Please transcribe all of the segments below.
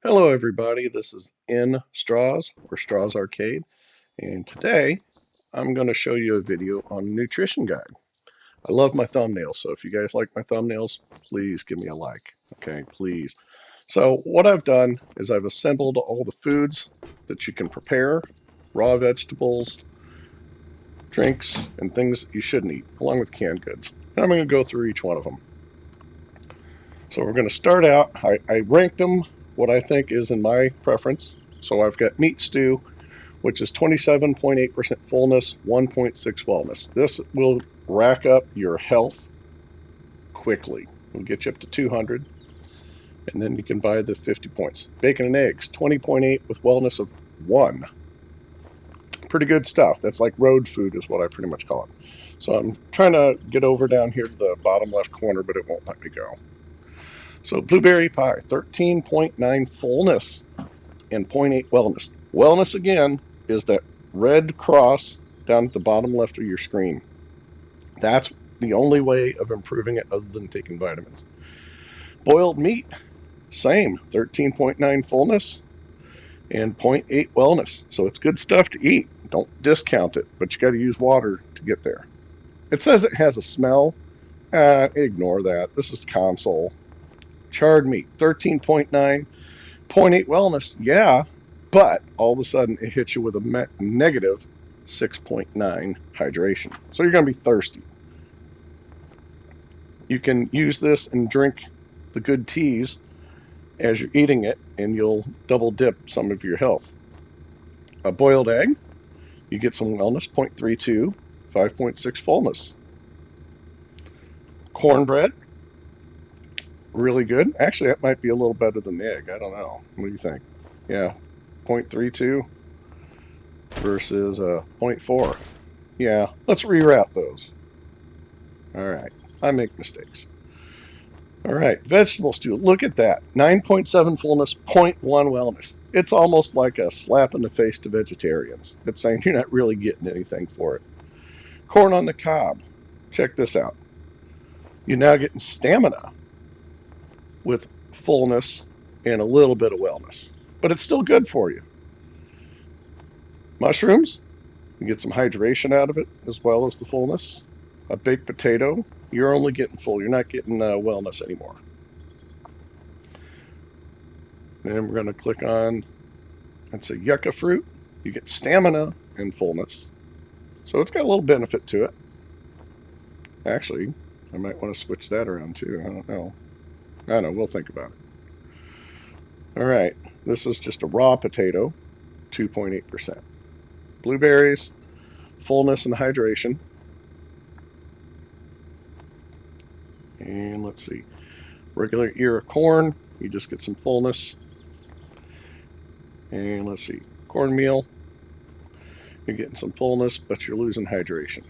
Hello everybody, this is nstraws or Straws Arcade, and today I'm going to show you a video on a nutrition guide. I love my thumbnails, so if you guys like my thumbnails, please give me a like, okay, please. So what I've done is I've assembled all the foods that you can prepare, raw vegetables, drinks, and things that you shouldn't eat, along with canned goods. And I'm going to go through each one of them. So we're going to start out, I ranked them what I think is in my preference. So I've got meat stew, which is 27.8% fullness, 1.6 wellness. This will rack up your health quickly. It'll get you up to 200, and then you can buy the 50 points. Bacon and eggs, 20.8 with wellness of 1. Pretty good stuff. That's like road food is what I pretty much call it. So I'm trying to get over down here to the bottom left corner, but it won't let me go. So blueberry pie, 13.9 fullness and 0.8 wellness. Wellness, again, is that red cross down at the bottom left of your screen. That's the only way of improving it other than taking vitamins. Boiled meat, same, 13.9 fullness and 0.8 wellness. So it's good stuff to eat. Don't discount it, but you got to use water to get there. It says it has a smell. Ignore that. This is console. Charred meat, 13.9, 0.8 wellness. Yeah, but all of a sudden it hits you with a negative 6.9 hydration. So you're going to be thirsty. You can use this and drink the good teas as you're eating it, and you'll double dip some of your health. A boiled egg, you get some wellness, 0.32, 5.6 fullness. Cornbread, really good. Actually, that might be a little better than the egg. I don't know. What do you think? Yeah, 0.32 versus 0.4. Yeah, let's reroute those. All right, I make mistakes. All right, vegetable stew. Look at that. 9.7 fullness, 0.1 wellness. It's almost like a slap in the face to vegetarians. It's saying you're not really getting anything for it. Corn on the cob. Check this out. You're now getting stamina with fullness and a little bit of wellness, but it's still good for you. Mushrooms, you get some hydration out of it as well as the fullness. A baked potato, you're only getting full. You're not getting wellness anymore. And we're going to click on, that's a yucca fruit. You get stamina and fullness. So it's got a little benefit to it. Actually, I might want to switch that around too. I don't know. I don't know. We'll think about it. All right. This is just a raw potato, 2.8%. Blueberries, fullness and hydration. And let's see. Regular ear of corn, you just get some fullness. And let's see. Cornmeal, you're getting some fullness, but you're losing hydration.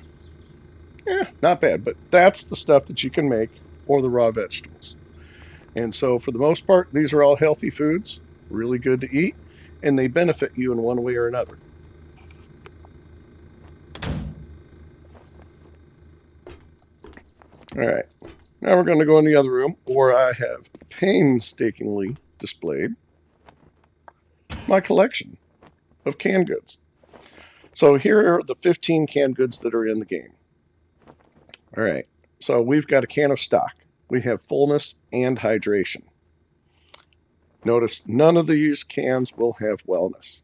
Not bad, but that's the stuff that you can make, or the raw vegetables. And so for the most part, these are all healthy foods, really good to eat, and they benefit you in one way or another. All right, now we're going to go in the other room where I have painstakingly displayed my collection of canned goods. So here are the 15 canned goods that are in the game. All right, so we've got a can of stock. We have fullness and hydration. Notice none of these cans will have wellness.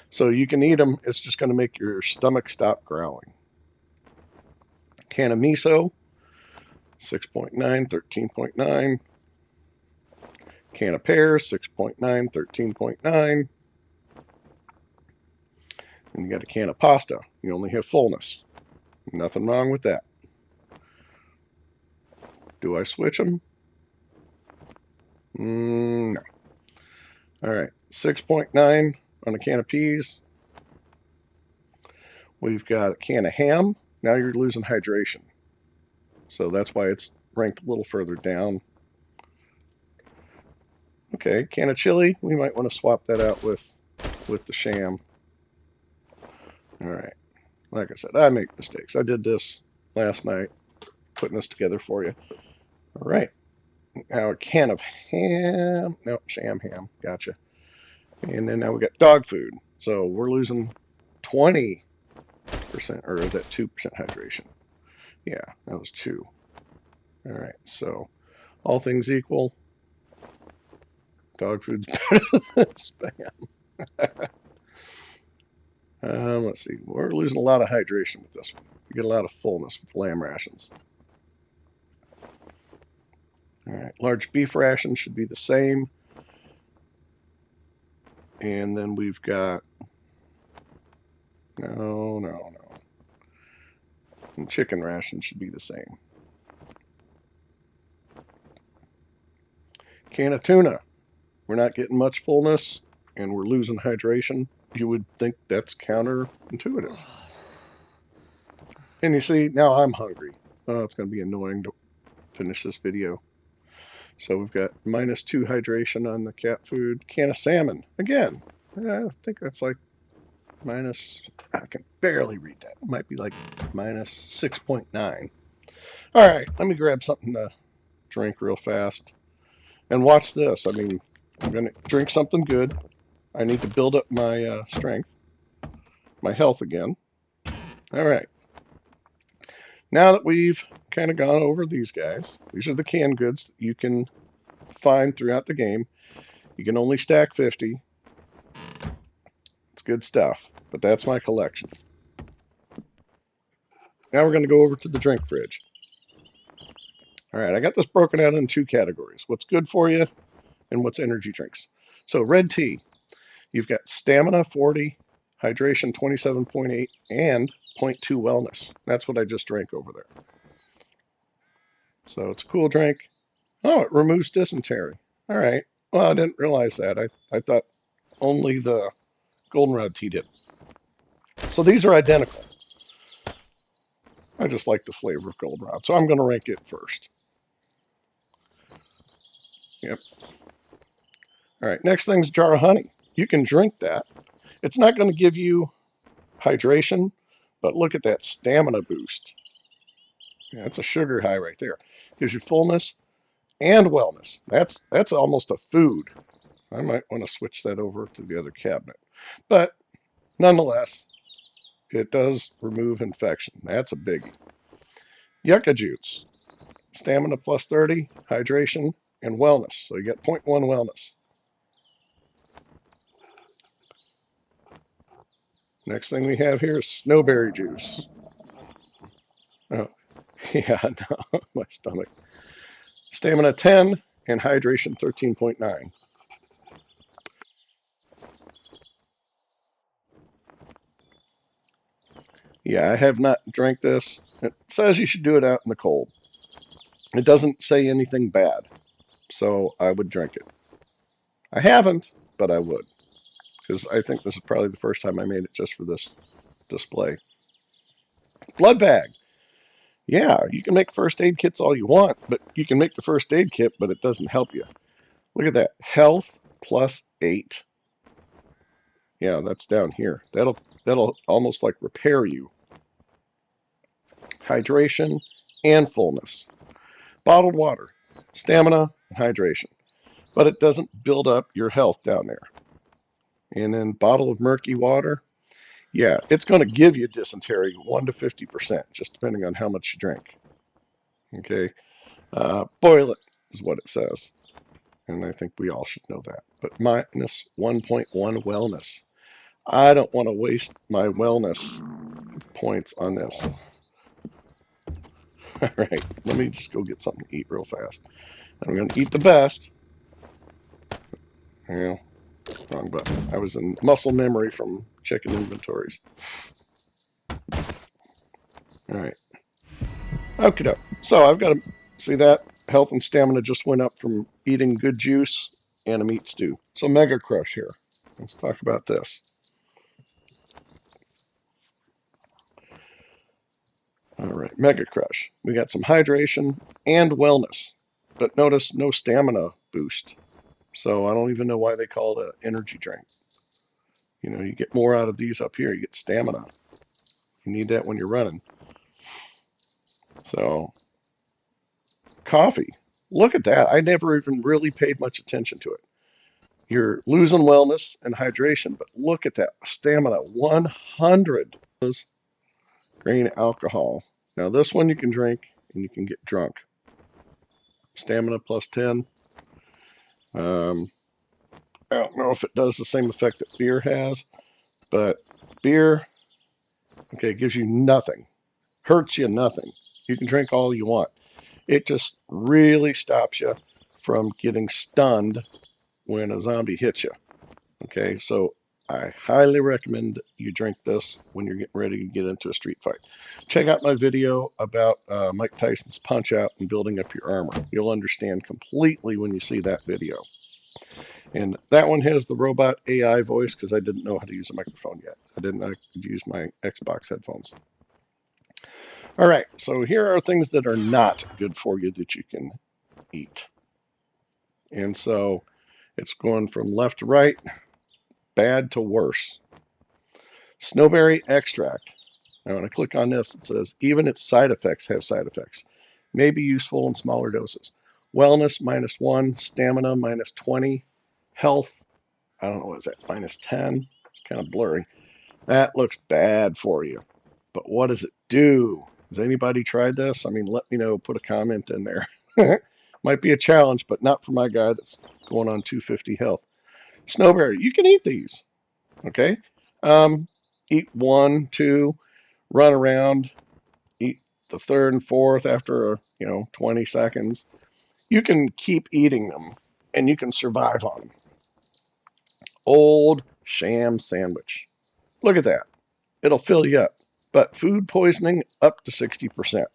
So you can eat them, it's just going to make your stomach stop growling. Can of miso, 6.9, 13.9. Can of pears, 6.9, 13.9. And you got a can of pasta. You only have fullness. Nothing wrong with that. Do I switch them? No. All right, 6.9 on a can of peas. We've got a can of ham. Now you're losing hydration. So that's why it's ranked a little further down. Okay, can of chili. We might want to swap that out with the sham. All right. Like I said, I make mistakes. I did this last night, putting this together for you. All right. Now a can of ham. Nope, sham ham. Gotcha. And then now we got dog food. So we're losing 20%, or is that 2% hydration? Yeah, that was 2. All right, so all things equal, dog food's better than Spam. Let's see, we're losing a lot of hydration with this one. You get a lot of fullness with lamb rations. All right, large beef rations should be the same. And then we've got, no. And chicken rations should be the same. Can of tuna. We're not getting much fullness, and we're losing hydration. You would think that's counterintuitive. And you see, now I'm hungry. Oh, it's going to be annoying to finish this video. So we've got -2 hydration on the cat food. Can of salmon. Again, I think that's like I can barely read that. It might be like -6.9. All right, let me grab something to drink real fast. And watch this. I mean, I'm going to drink something good. I need to build up my strength, my health again. All right. Now that we've kind of gone over these guys, these are the canned goods that you can find throughout the game. You can only stack 50. It's good stuff, but that's my collection. Now we're going to go over to the drink fridge. All right, I got this broken out in 2 categories. What's good for you and what's energy drinks. So red tea, you've got stamina 40, hydration 27.8, and 0.2 wellness. That's what I just drank over there. So it's a cool drink. Oh, it removes dysentery. All right. Well, I didn't realize that. I thought only the goldenrod tea did. So these are identical. I just like the flavor of goldenrod, so I'm going to rank it first. Yep. All right, next thing's jar of honey. You can drink that. It's not going to give you hydration, but look at that stamina boost. Yeah, that's a sugar high right there. Gives you fullness and wellness. That's almost a food. I might want to switch that over to the other cabinet. But nonetheless, it does remove infection. That's a biggie. Yucca juice. Stamina plus 30, hydration, and wellness. So you get 0.1 wellness. Next thing we have here is snowberry juice. Oh, yeah, no, my stomach. Stamina 10 and hydration 13.9. Yeah, I have not drank this. It says you should do it out in the cold. It doesn't say anything bad, so I would drink it. I haven't, but I would, because I think this is probably the first time I made it just for this display. Blood bag. Yeah, you can make first aid kits all you want, but you can make the first aid kit, but it doesn't help you. Look at that. Health plus 8. Yeah, that's down here. That'll almost like repair you. Hydration and fullness. Bottled water, stamina, and hydration. But it doesn't build up your health down there. And then bottle of murky water. Yeah, it's going to give you dysentery 1 to 50%, just depending on how much you drink. Okay, boil it is what it says. And I think we all should know that. But -1.1 wellness. I don't want to waste my wellness points on this. All right, let me just go get something to eat real fast. I'm going to eat the best. Yeah, wrong button. I was in muscle memory from checking inventories. All right. Okay, so I've got to see that health and stamina just went up from eating good juice and a meat stew. So Mega Crush here. Let's talk about this. All right, Mega Crush. We got some hydration and wellness, but notice no stamina boost. So I don't even know why they call it an energy drink. You know, you get more out of these up here. You get stamina. You need that when you're running. So, coffee. Look at that. I never even really paid much attention to it. You're losing wellness and hydration, but look at that stamina, 100 grain alcohol. Now this one you can drink and you can get drunk. Stamina plus 10. I don't know if it does the same effect that beer has, but beer, okay, gives you nothing, hurts you nothing. You can drink all you want. It just really stops you from getting stunned when a zombie hits you. Okay, so I highly recommend you drink this when you're getting ready to get into a street fight. Check out my video about Mike Tyson's Punch Out and building up your armor. You'll understand completely when you see that video. And that one has the robot AI voice because I didn't know how to use a microphone yet. I didn't know I could use my Xbox headphones. All right, so here are things that are not good for you that you can eat. And so it's going from left to right, bad to worse. Snowberry extract. Now when I click on this, it says even its side effects have side effects. May be useful in smaller doses. Wellness -1, stamina -20, health, I don't know, what is that, -10? It's kind of blurry. That looks bad for you. But what does it do? Has anybody tried this? I mean, let me know, put a comment in there. Might be a challenge, but not for my guy that's going on 250 health. Snowberry, you can eat these, okay? Eat 1, 2, run around, eat the third and fourth after, 20 seconds. You can keep eating them, and you can survive on them. Old sham sandwich. Look at that. It'll fill you up. But food poisoning up to 60%.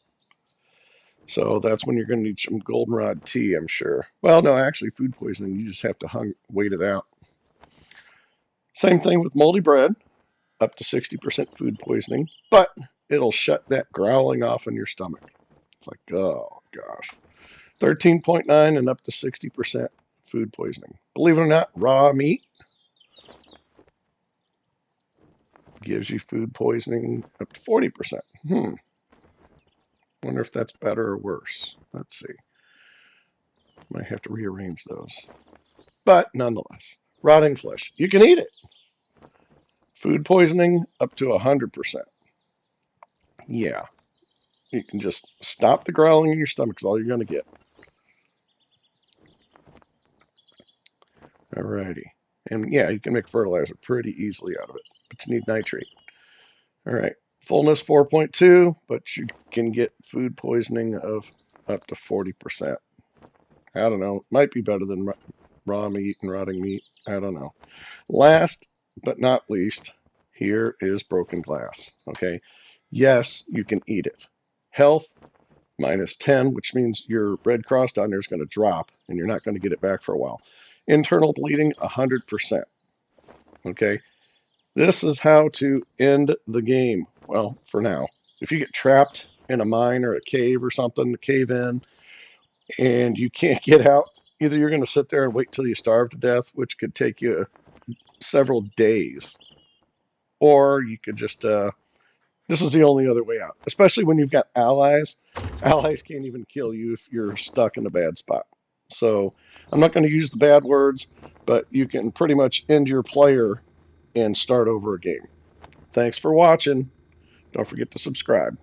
So that's when you're going to need some goldenrod tea, I'm sure. Well, no, actually, food poisoning, you just have to wait it out. Same thing with moldy bread, up to 60% food poisoning, but it'll shut that growling off in your stomach. It's like, oh, gosh. 13.9 and up to 60% food poisoning. Believe it or not, raw meat gives you food poisoning up to 40%. Wonder if that's better or worse. Let's see. Might have to rearrange those. But nonetheless, rotting flesh. You can eat it. Food poisoning up to 100%. Yeah. You can just stop the growling in your stomach is all you're going to get. Alrighty. And yeah, you can make fertilizer pretty easily out of it, but you need nitrate. All right. Fullness 4.2, but you can get food poisoning of up to 40%. I don't know. Might be better than raw meat and rotting meat. I don't know. Last but not least, here is broken glass. Okay. Yes, you can eat it. Health -10, which means your red cross down there is going to drop and you're not going to get it back for a while. Internal bleeding 100%. Okay. This is how to end the game. Well, for now. If you get trapped in a mine or a cave or something, cave in, and you can't get out, either you're going to sit there and wait till you starve to death, which could take you several days, or you could just, this is the only other way out, especially when you've got allies. Allies can't even kill you if you're stuck in a bad spot. So I'm not going to use the bad words, but you can pretty much end your player and start over a game. Thanks for watching. Don't forget to subscribe.